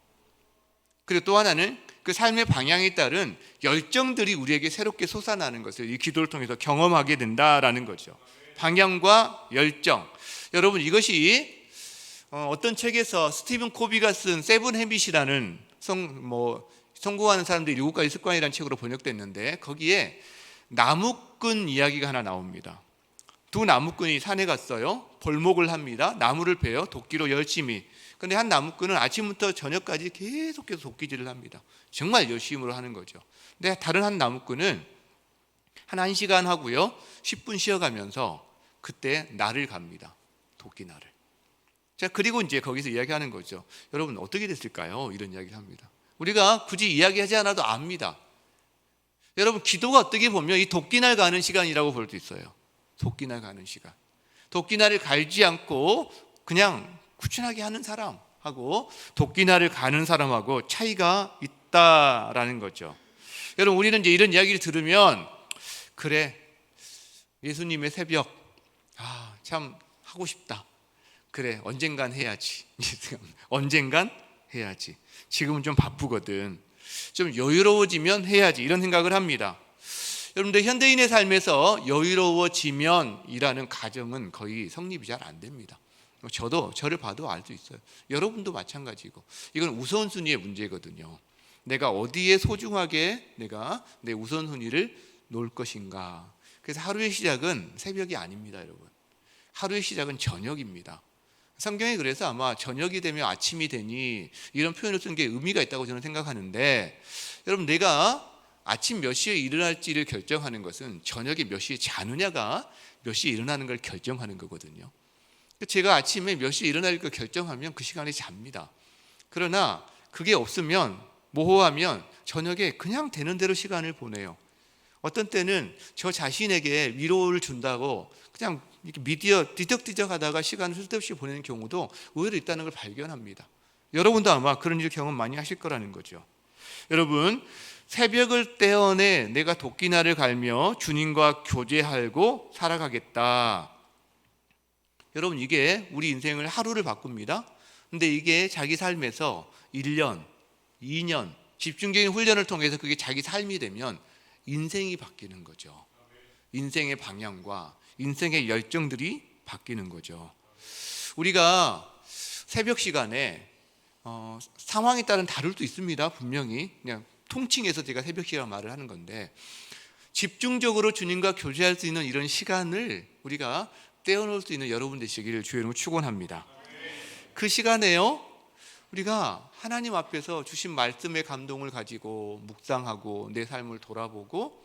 그리고 또 하나는 그 삶의 방향에 따른 열정들이 우리에게 새롭게 솟아나는 것을 이 기도를 통해서 경험하게 된다라는 거죠. 방향과 열정. 여러분, 이것이 어떤 책에서 스티븐 코비가 쓴 세븐 해빗이라는 성공하는 사람들의 7가지 습관이라는 책으로 번역됐는데, 거기에 나무꾼 이야기가 하나 나옵니다. 두 나무꾼이 산에 갔어요. 벌목을 합니다. 나무를 베요. 도끼로 열심히. 그런데 한 나무꾼은 아침부터 저녁까지 계속해서 도끼질을 합니다. 정말 열심으로 하는 거죠. 근데 다른 한 나무꾼은 한 1시간 하고요, 10분 쉬어가면서 그때 날을 갑니다. 도끼 날을. 자, 그리고 이제 거기서 이야기하는 거죠. 여러분 어떻게 됐을까요? 이런 이야기를 합니다. 우리가 굳이 이야기하지 않아도 압니다. 여러분, 기도가 어떻게 보면 이 도끼날 가는 시간이라고 볼 수 있어요. 도끼날 가는 시간. 도끼날을 갈지 않고 그냥 꾸준하게 하는 사람하고 도끼날을 가는 사람하고 차이가 있다라는 거죠. 여러분, 우리는 이제 이런 이야기를 들으면 그래, 예수님의 새벽 참 하고 싶다. 그래, 언젠간 해야지. 언젠간 해야지. 지금은 좀 바쁘거든. 좀 여유로워지면 해야지. 이런 생각을 합니다. 여러분들, 현대인의 삶에서 여유로워지면이라는 가정은 거의 성립이 잘 안 됩니다. 저를 봐도 알 수 있어요. 여러분도 마찬가지고. 이건 우선순위의 문제거든요. 내가 어디에 소중하게 내가 내 우선순위를 놓을 것인가. 그래서 하루의 시작은 새벽이 아닙니다, 여러분. 하루의 시작은 저녁입니다. 성경에 그래서 아마 저녁이 되면 아침이 되니 이런 표현을 쓴 게 의미가 있다고 저는 생각하는데, 여러분, 내가 아침 몇 시에 일어날지를 결정하는 것은 저녁에 몇 시에 자느냐가 몇 시에 일어나는 걸 결정하는 거거든요. 제가 아침에 몇 시에 일어날 걸 결정하면 그 시간에 잡니다. 그러나 그게 없으면, 모호하면 저녁에 그냥 되는 대로 시간을 보내요. 어떤 때는 저 자신에게 위로를 준다고 그냥 이렇게 미디어 뒤적뒤적 하다가 시간을 쓸데없이 보내는 경우도 의외로 있다는 걸 발견합니다. 여러분도 아마 그런 일 경험 많이 하실 거라는 거죠. 여러분, 새벽을 떼어내 내가 도끼날을 갈며 주님과 교제하고 살아가겠다. 여러분, 이게 우리 인생을 하루를 바꿉니다. 근데 이게 자기 삶에서 1년, 2년 집중적인 훈련을 통해서 그게 자기 삶이 되면 인생이 바뀌는 거죠. 인생의 방향과 인생의 열정들이 바뀌는 거죠. 우리가 새벽 시간에 상황에 따른 다를 수 있습니다. 분명히 그냥 통칭해서 제가 새벽 시간 말을 하는 건데, 집중적으로 주님과 교제할 수 있는 이런 시간을 우리가 떼어놓을 수 있는 여러분 되시기를 주의 이름으로 축원합니다. 그 시간에요, 우리가 하나님 앞에서 주신 말씀의 감동을 가지고 묵상하고 내 삶을 돌아보고,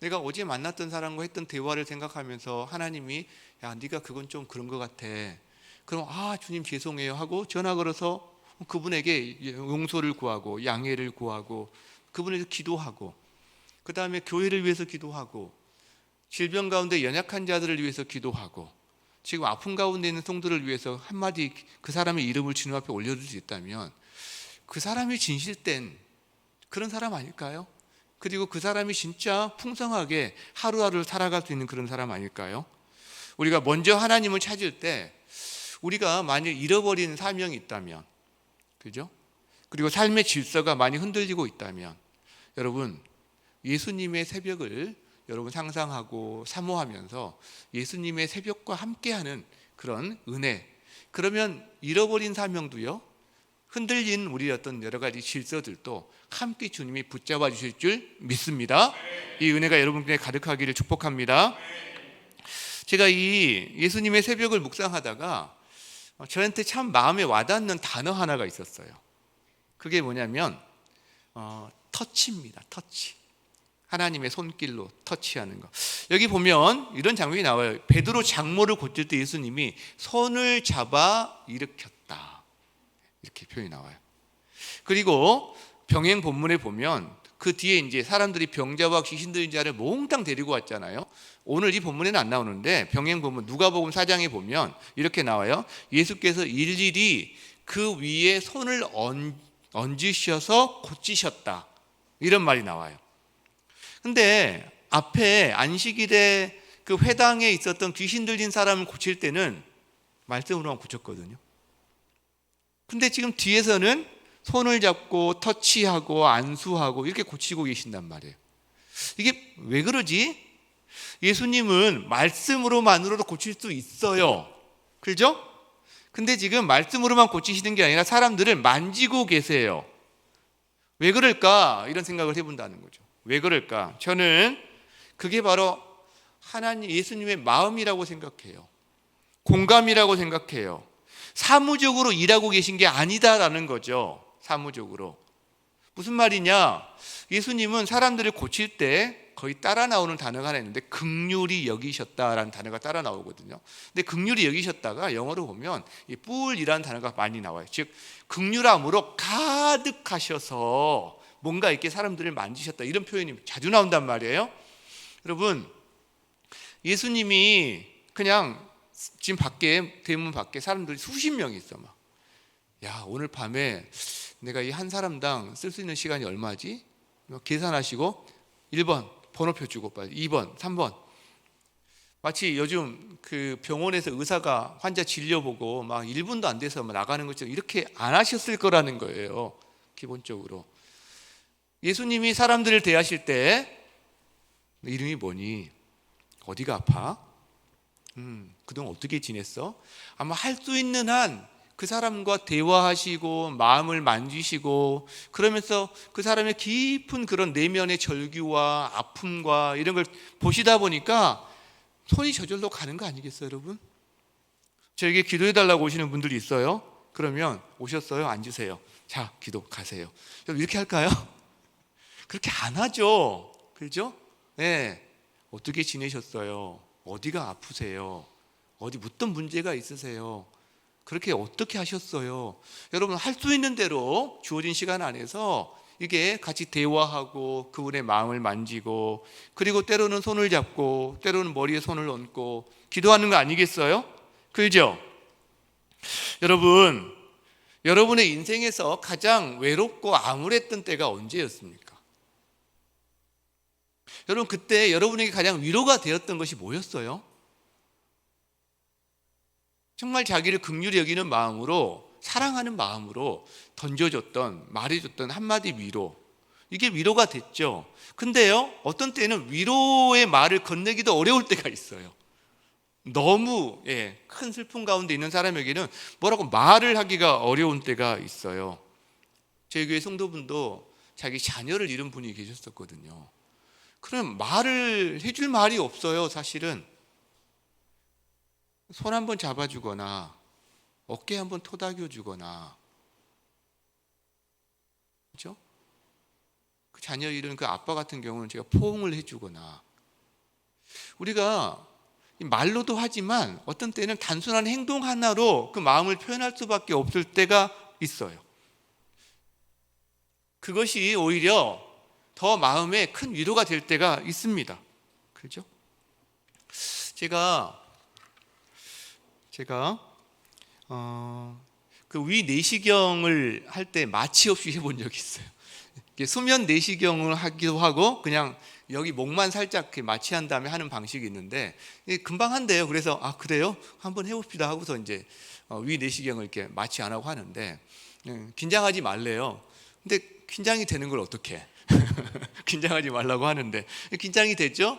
내가 어제 만났던 사람과 했던 대화를 생각하면서 하나님이 야, 네가 그건 좀 그런 것 같아. 그럼 주님 죄송해요 하고 전화 걸어서 그분에게 용서를 구하고 양해를 구하고 그분에게 기도하고, 그 다음에 교회를 위해서 기도하고, 질병 가운데 연약한 자들을 위해서 기도하고, 지금 아픔 가운데 있는 성도를 위해서 한마디 그 사람의 이름을 주님 앞에 올려줄 수 있다면 그 사람이 진실된 그런 사람 아닐까요? 그리고 그 사람이 진짜 풍성하게 하루하루를 살아갈 수 있는 그런 사람 아닐까요? 우리가 먼저 하나님을 찾을 때 우리가 만약 잃어버린 사명이 있다면, 그죠? 그리고 삶의 질서가 많이 흔들리고 있다면, 여러분, 예수님의 새벽을 여러분 상상하고 사모하면서 예수님의 새벽과 함께하는 그런 은혜, 그러면 잃어버린 사명도요, 흔들린 우리 어떤 여러 가지 질서들도 함께 주님이 붙잡아 주실 줄 믿습니다. 이 은혜가 여러분께 가득하기를 축복합니다. 제가 이 예수님의 새벽을 묵상하다가 저한테 참 마음에 와닿는 단어 하나가 있었어요. 그게 뭐냐면 터치입니다. 터치. 하나님의 손길로 터치하는 거. 여기 보면 이런 장면이 나와요. 베드로 장모를 고칠 때 예수님이 손을 잡아 일으켰다, 이렇게 표현이 나와요. 그리고 병행 본문에 보면 그 뒤에 이제 사람들이 병자와 귀신 들린 자를 몽땅 데리고 왔잖아요. 오늘 이 본문에는 안 나오는데 병행 본문 누가복음 4장에 보면 이렇게 나와요. 예수께서 일일이 그 위에 손을 얹으셔서 고치셨다, 이런 말이 나와요. 근데 앞에 안식일에 그 회당에 있었던 귀신 들린 사람을 고칠 때는 말씀으로만 고쳤거든요. 근데 지금 뒤에서는 손을 잡고 터치하고 안수하고 이렇게 고치고 계신단 말이에요. 이게 왜 그러지? 예수님은 말씀으로만으로도 고칠 수 있어요. 그렇죠? 근데 지금 말씀으로만 고치시는 게 아니라 사람들을 만지고 계세요. 왜 그럴까? 이런 생각을 해본다는 거죠. 왜 그럴까? 저는 그게 바로 하나님, 예수님의 마음이라고 생각해요. 공감이라고 생각해요. 사무적으로 일하고 계신 게 아니다라는 거죠. 사무적으로. 무슨 말이냐? 예수님은 사람들을 고칠 때 거의 따라 나오는 단어가 하나 있는데 긍휼히 여기셨다라는 단어가 따라 나오거든요. 근데 긍휼히 여기셨다가 영어로 보면 이 뿔이라는 단어가 많이 나와요. 즉 긍휼함으로 가득하셔서 뭔가 이렇게 사람들을 만지셨다, 이런 표현이 자주 나온단 말이에요. 여러분, 예수님이 그냥 지금 밖에, 대문 밖에 사람들이 수십 명이 있어. 막, 야, 오늘 밤에 내가 이 한 사람당 쓸 수 있는 시간이 얼마지? 계산하시고 1번 번호표 주고 빨리 2번, 3번. 마치 요즘 그 병원에서 의사가 환자 진료보고 막 1분도 안 돼서 나가는 것처럼 이렇게 안 하셨을 거라는 거예요. 기본적으로 예수님이 사람들을 대하실 때 너 이름이 뭐니? 어디가 아파? 그동안 어떻게 지냈어? 아마 할 수 있는 한 그 사람과 대화하시고 마음을 만지시고 그러면서 그 사람의 깊은 그런 내면의 절규와 아픔과 이런 걸 보시다 보니까 손이 저절로 가는 거 아니겠어요, 여러분? 저에게 기도해 달라고 오시는 분들이 있어요. 그러면 오셨어요? 앉으세요. 자, 기도 가세요. 이렇게 할까요? 그렇게 안 하죠. 그렇죠? 네. 어떻게 지내셨어요? 어디가 아프세요? 어디 어떤 문제가 있으세요? 그렇게 어떻게 하셨어요? 여러분, 할 수 있는 대로 주어진 시간 안에서 이게 같이 대화하고 그분의 마음을 만지고 그리고 때로는 손을 잡고 때로는 머리에 손을 얹고 기도하는 거 아니겠어요? 그죠? 여러분, 여러분의 인생에서 가장 외롭고 암울했던 때가 언제였습니까? 여러분, 그때 여러분에게 가장 위로가 되었던 것이 뭐였어요? 정말 자기를 긍휼히 여기는 마음으로, 사랑하는 마음으로 던져줬던, 말해줬던 한마디 위로, 이게 위로가 됐죠. 근데요, 어떤 때는 위로의 말을 건네기도 어려울 때가 있어요. 너무 큰 슬픔 가운데 있는 사람에게는 뭐라고 말을 하기가 어려운 때가 있어요. 저희 교회 성도분도 자기 자녀를 잃은 분이 계셨었거든요. 그럼 말을 해줄 말이 없어요. 사실은 손 한번 잡아주거나 어깨 한번 토닥여주거나, 그렇죠? 그 자녀 잃은 그 아빠 같은 경우는 제가 포옹을 해주거나, 우리가 말로도 하지만 어떤 때는 단순한 행동 하나로 그 마음을 표현할 수밖에 없을 때가 있어요. 그것이 오히려 더 마음에 큰 위로가 될 때가 있습니다. 그렇죠? 제가 그 위 내시경을 할 때 마취 없이 해본 적이 있어요. 수면 내시경을 하기도 하고 그냥 여기 목만 살짝 마취한 다음에 하는 방식이 있는데 금방 한대요. 그래서 아, 그래요? 한번 해봅시다 하고서 이제 위 내시경을 이렇게 마취 안 하고 하는데 긴장하지 말래요. 근데 긴장이 되는 걸 어떻게? 긴장하지 말라고 하는데 긴장이 됐죠.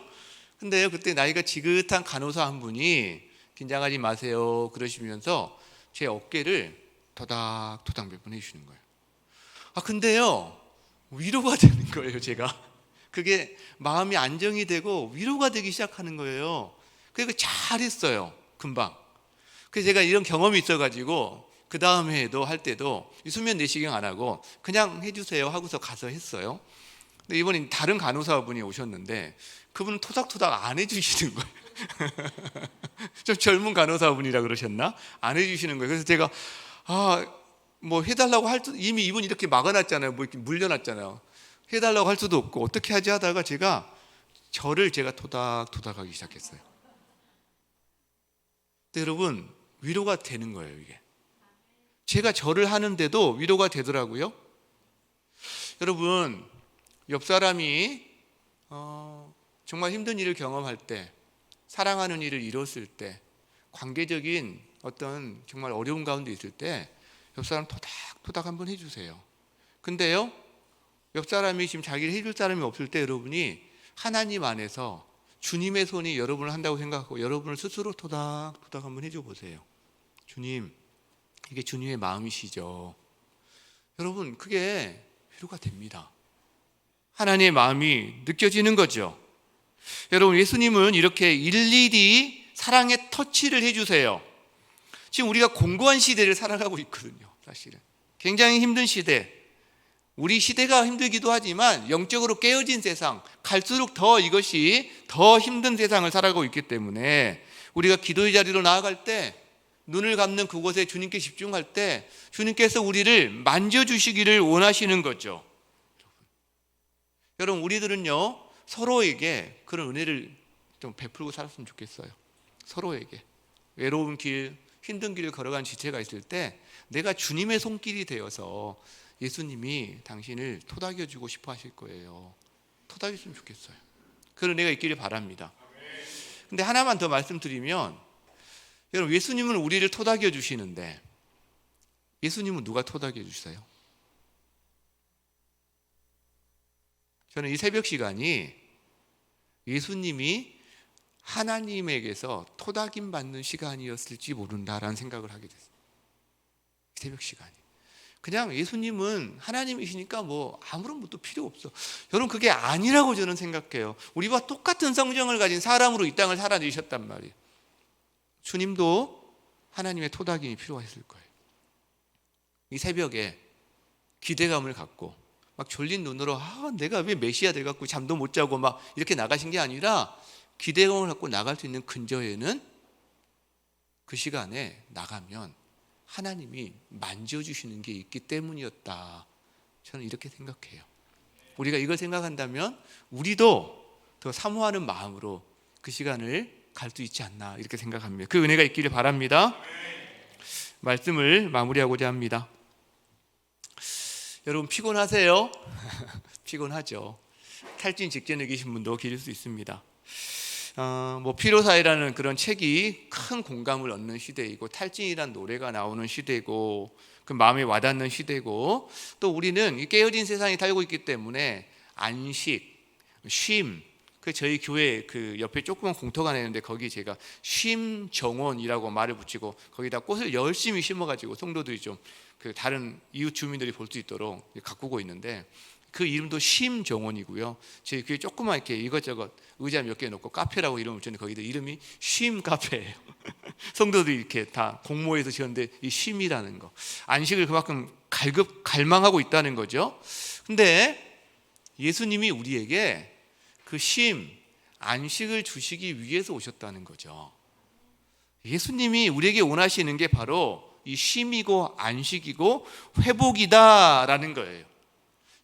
근데요, 그때 나이가 지긋한 간호사 한 분이 긴장하지 마세요 그러시면서 제 어깨를 토닥토닥 몇 번 해주시는 거예요. 아, 근데요, 위로가 되는 거예요. 제가 그게 마음이 안정이 되고 위로가 되기 시작하는 거예요. 그래서 잘했어요, 금방. 그래서 제가 이런 경험이 있어가지고 그 다음 해에도 할 때도 수면 내시경 안 하고 그냥 해주세요 하고서 가서 했어요. 근데 이번엔 다른 간호사분이 오셨는데 그분은 토닥토닥 안 해주시는 거예요. 좀 젊은 간호사분이라 그러셨나? 안 해주시는 거예요. 그래서 제가 뭐 해달라고 할 수도, 이미 이분 이렇게 막아놨잖아요. 뭐 이렇게 물려놨잖아요. 해달라고 할 수도 없고 어떻게 하지 하다가 제가 토닥토닥 하기 시작했어요. 근데 여러분, 위로가 되는 거예요. 이게 제가 절을 하는데도 위로가 되더라고요. 여러분, 옆 사람이 정말 힘든 일을 경험할 때, 사랑하는 일을 잃었을 때, 관계적인 어떤 정말 어려운 가운데 있을 때 옆 사람 토닥토닥 한번 해주세요. 근데요, 옆 사람이 지금 자기를 해줄 사람이 없을 때 여러분이 하나님 안에서 주님의 손이 여러분을 한다고 생각하고 여러분을 스스로 토닥토닥 한번 해줘 보세요. 주님, 이게 주님의 마음이시죠. 여러분, 그게 위로가 됩니다. 하나님의 마음이 느껴지는 거죠. 여러분, 예수님은 이렇게 일일이 사랑의 터치를 해주세요. 지금 우리가 공고한 시대를 살아가고 있거든요. 사실은 굉장히 힘든 시대, 우리 시대가 힘들기도 하지만 영적으로 깨어진 세상, 갈수록 더 이것이 더 힘든 세상을 살아가고 있기 때문에 우리가 기도의 자리로 나아갈 때, 눈을 감는 그곳에 주님께 집중할 때 주님께서 우리를 만져주시기를 원하시는 거죠. 여러분, 우리들은요, 서로에게 그런 은혜를 좀 베풀고 살았으면 좋겠어요. 서로에게. 외로운 길, 힘든 길을 걸어간 지체가 있을 때 내가 주님의 손길이 되어서 예수님이 당신을 토닥여주고 싶어 하실 거예요. 토닥였으면 좋겠어요. 그런 은혜가 있기를 바랍니다. 근데 하나만 더 말씀드리면, 여러분, 예수님은 우리를 토닥여 주시는데 예수님은 누가 토닥여 주세요? 저는 이 새벽 시간이 예수님이 하나님에게서 토닥임 받는 시간이었을지 모른다라는 생각을 하게 됐어요. 새벽 시간이. 그냥 예수님은 하나님이시니까 뭐 아무런 것도 필요 없어. 여러분, 그게 아니라고 저는 생각해요. 우리와 똑같은 성정을 가진 사람으로 이 땅을 살아내셨단 말이에요. 주님도 하나님의 토닥임이 필요했을 거예요. 이 새벽에 기대감을 갖고 막 졸린 눈으로 내가 왜 메시아 돼갖고 잠도 못 자고 막 이렇게 나가신 게 아니라, 기대감을 갖고 나갈 수 있는 근저에는 그 시간에 나가면 하나님이 만져주시는 게 있기 때문이었다. 저는 이렇게 생각해요. 우리가 이걸 생각한다면 우리도 더 사모하는 마음으로 그 시간을 갈 수 있지 않나, 이렇게 생각합니다. 그 은혜가 있기를 바랍니다. 말씀을 마무리하고자 합니다. 여러분, 피곤하세요? 피곤하죠. 탈진 직전에 계신 분도 계실 수 있습니다. 피로사회라는 그런 책이 큰 공감을 얻는 시대이고, 탈진이란 노래가 나오는 시대고, 그 마음에 와닿는 시대고, 또 우리는 이 깨어진 세상에 살고 있기 때문에 안식, 쉼, 그 저희 교회 그 옆에 조그만 공터가 내는데 거기 제가 쉼 정원이라고 말을 붙이고 거기다 꽃을 열심히 심어가지고 성도들이 좀 그 다른 이웃 주민들이 볼 수 있도록 가꾸고 있는데, 그 이름도 쉼 정원이고요. 저희 교회 조그만 이렇게 이것저것 의자 몇 개 놓고 카페라고 이름을 붙였는데 거기도 이름이 쉼 카페예요. 성도들이 이렇게 다 공모해서 지었는데, 이 쉼이라는 거, 안식을 그만큼 갈망하고 있다는 거죠. 근데 예수님이 우리에게 그 쉼, 안식을 주시기 위해서 오셨다는 거죠. 예수님이 우리에게 원하시는 게 바로 이 쉼이고 안식이고 회복이다라는 거예요.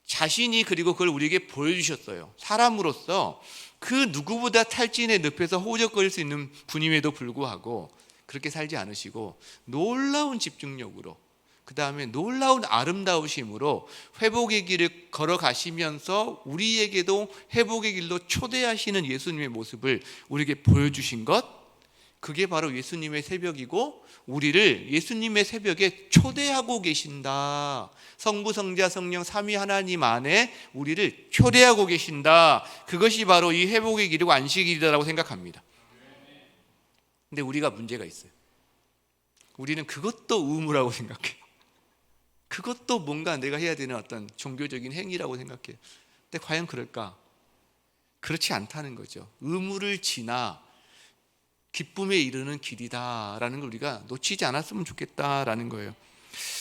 자신이 그리고 그걸 우리에게 보여주셨어요. 사람으로서 그 누구보다 탈진의 늪에서 호적거릴 수 있는 분임에도 불구하고 그렇게 살지 않으시고 놀라운 집중력으로, 그 다음에 놀라운 아름다우심으로 회복의 길을 걸어가시면서 우리에게도 회복의 길로 초대하시는 예수님의 모습을 우리에게 보여주신 것, 그게 바로 예수님의 새벽이고 우리를 예수님의 새벽에 초대하고 계신다. 성부, 성자, 성령 삼위 하나님 안에 우리를 초대하고 계신다. 그것이 바로 이 회복의 길이고 안식의 길이라고 생각합니다. 근데 우리가 문제가 있어요. 우리는 그것도 의무라고 생각해요. 그것도 뭔가 내가 해야 되는 어떤 종교적인 행위라고 생각해요. 근데 과연 그럴까? 그렇지 않다는 거죠. 의무를 지나 기쁨에 이르는 길이다라는 걸 우리가 놓치지 않았으면 좋겠다라는 거예요.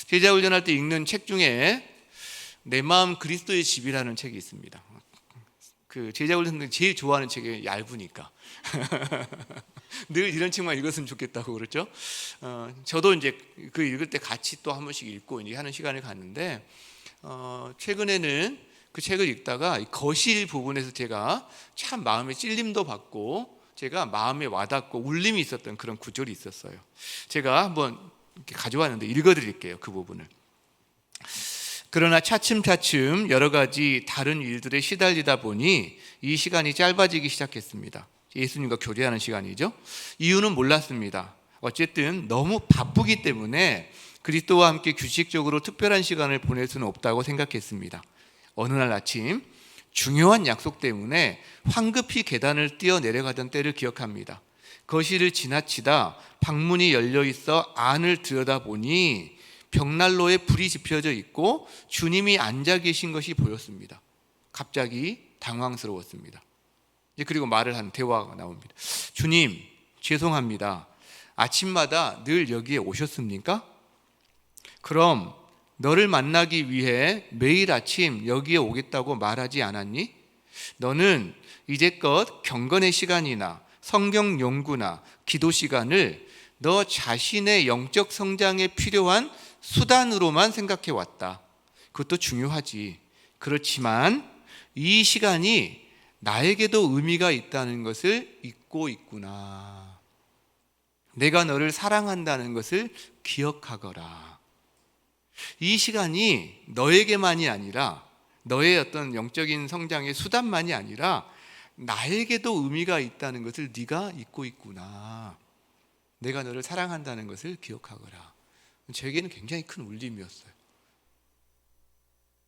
제자 훈련할 때 읽는 책 중에 내 마음 그리스도의 집이라는 책이 있습니다. 그 제자 훈련생들이 제일 좋아하는 책이 얇으니까 늘 이런 책만 읽었으면 좋겠다고 그랬죠. 저도 이제 그 읽을 때 같이 또 한 번씩 읽고 이제 하는 시간을 갖는데, 최근에는 그 책을 읽다가 거실 부분에서 제가 참 마음에 찔림도 받고 제가 마음에 와닿고 울림이 있었던 그런 구절이 있었어요. 제가 한번 이렇게 가져왔는데 읽어드릴게요. 그 부분을. 그러나 차츰차츰 여러 가지 다른 일들에 시달리다 보니 이 시간이 짧아지기 시작했습니다. 예수님과 교제하는 시간이죠. 이유는 몰랐습니다. 어쨌든 너무 바쁘기 때문에 그리스도와 함께 규칙적으로 특별한 시간을 보낼 수는 없다고 생각했습니다. 어느 날 아침 중요한 약속 때문에 황급히 계단을 뛰어 내려가던 때를 기억합니다. 거실을 지나치다 방문이 열려 있어 안을 들여다보니 벽난로에 불이 지펴져 있고 주님이 앉아 계신 것이 보였습니다. 갑자기 당황스러웠습니다. 그리고 말을 한 대화가 나옵니다. 주님, 죄송합니다. 아침마다 늘 여기에 오셨습니까? 그럼 너를 만나기 위해 매일 아침 여기에 오겠다고 말하지 않았니? 너는 이제껏 경건의 시간이나 성경 연구나 기도 시간을 너 자신의 영적 성장에 필요한 수단으로만 생각해 왔다. 그것도 중요하지. 그렇지만 이 시간이 나에게도 의미가 있다는 것을 잊고 있구나. 내가 너를 사랑한다는 것을 기억하거라. 이 시간이 너에게만이 아니라, 너의 어떤 영적인 성장의 수단만이 아니라 나에게도 의미가 있다는 것을 네가 잊고 있구나. 내가 너를 사랑한다는 것을 기억하거라. 저에게는 굉장히 큰 울림이었어요.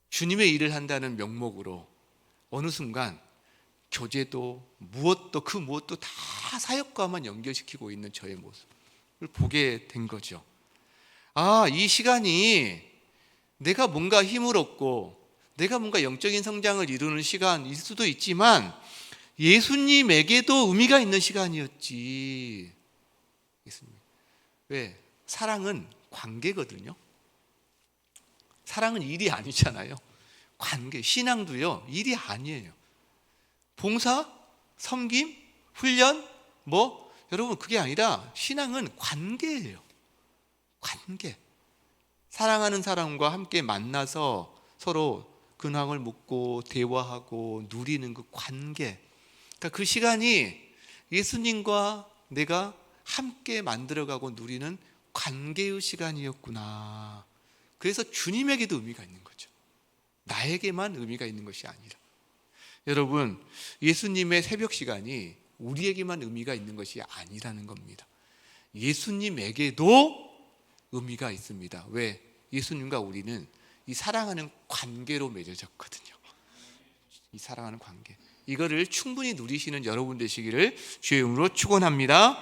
주님의 일을 한다는 명목으로 어느 순간 교제도 무엇도 그 무엇도 다 사역과만 연결시키고 있는 저의 모습을 보게 된 거죠. 이 시간이 내가 뭔가 힘을 얻고 내가 뭔가 영적인 성장을 이루는 시간일 수도 있지만 예수님에게도 의미가 있는 시간이었지. 예수님. 왜? 사랑은 관계거든요. 사랑은 일이 아니잖아요. 관계, 신앙도요, 일이 아니에요. 봉사, 섬김, 훈련, 여러분 그게 아니라 신앙은 관계예요. 관계. 사랑하는 사람과 함께 만나서 서로 근황을 묻고 대화하고 누리는 그 관계. 그러니까 그 시간이 예수님과 내가 함께 만들어가고 누리는 관계의 시간이었구나. 그래서 주님에게도 의미가 있는 거죠. 나에게만 의미가 있는 것이 아니라. 여러분, 예수님의 새벽 시간이 우리에게만 의미가 있는 것이 아니라는 겁니다. 예수님에게도 의미가 있습니다. 왜? 예수님과 우리는 이 사랑하는 관계로 맺어졌거든요. 이 사랑하는 관계. 이거를 충분히 누리시는 여러분 되시기를 주의 이름으로 축원합니다.